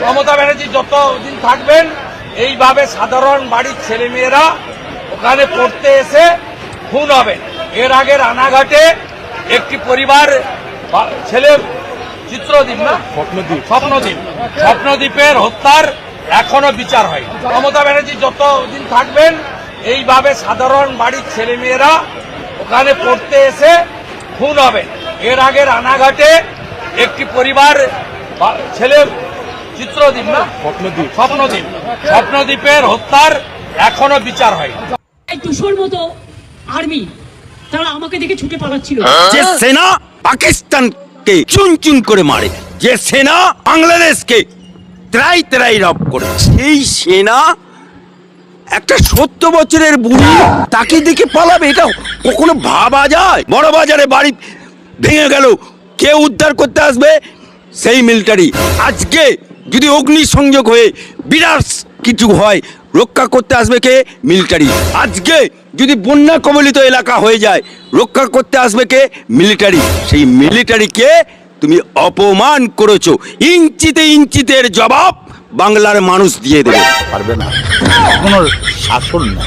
মমতা ব্যানার্জি যতদিন থাকবেন এইভাবে সাধারণ বাড়ির ছেলেমেয়েরা ওখানে পড়তে এসে খুন হবেন। এর আগে রানাঘাটে একটি পরিবার ছেলে চিত্রদ্বীপ না স্বপ্নদ্বীপের হত্যার এখনো বিচার হয়। মমতা ব্যানার্জি যতদিন থাকবেন এইভাবে সাধারণ বাড়ির ছেলেমেয়েরা ওখানে পড়তে এসে খুন হবেন। এর আগে রানাঘাটে একটি পরিবার ছেলে চিত্রদ্বীপ না স্বপ্নদ্বীপের হত্যার এখনো বিচার হয়। 200-র মতো আর্মি তারা আমাকে দেখে ছুটে পালাচ্ছিল। যে সেনা পাকিস্তানকে চুন চুন করে মারে, যে সেনা বাংলাদেশকে ত্রাই ত্রাই রব করে, সেই সেনা একটা 70 বছরের বুড়ি তাকে দেখে পালাবে? এটা কখনো ভাবা যায়? বড় বাজারে বাড়ি ভেঙে গেল, কে উদ্ধার করতে আসবে? সেই মিলিটারি। আজকে যদি অগ্নিসংযোগ হয়ে বিরাট কিছু হয়, রক্ষা করতে আসবে কে? মিলিটারি। আজকে যদি বন্যা কবলিত এলাকা হয়ে যায়, রক্ষা করতে আসবে কে? মিলিটারি। সেই মিলিটারিকে তুমি অপমান করেছো, ইঞ্চিতে ইঞ্চিতে এর জবাব বাংলার মানুষ দিয়ে দেবে। পারবে না, কোনো শাসন না।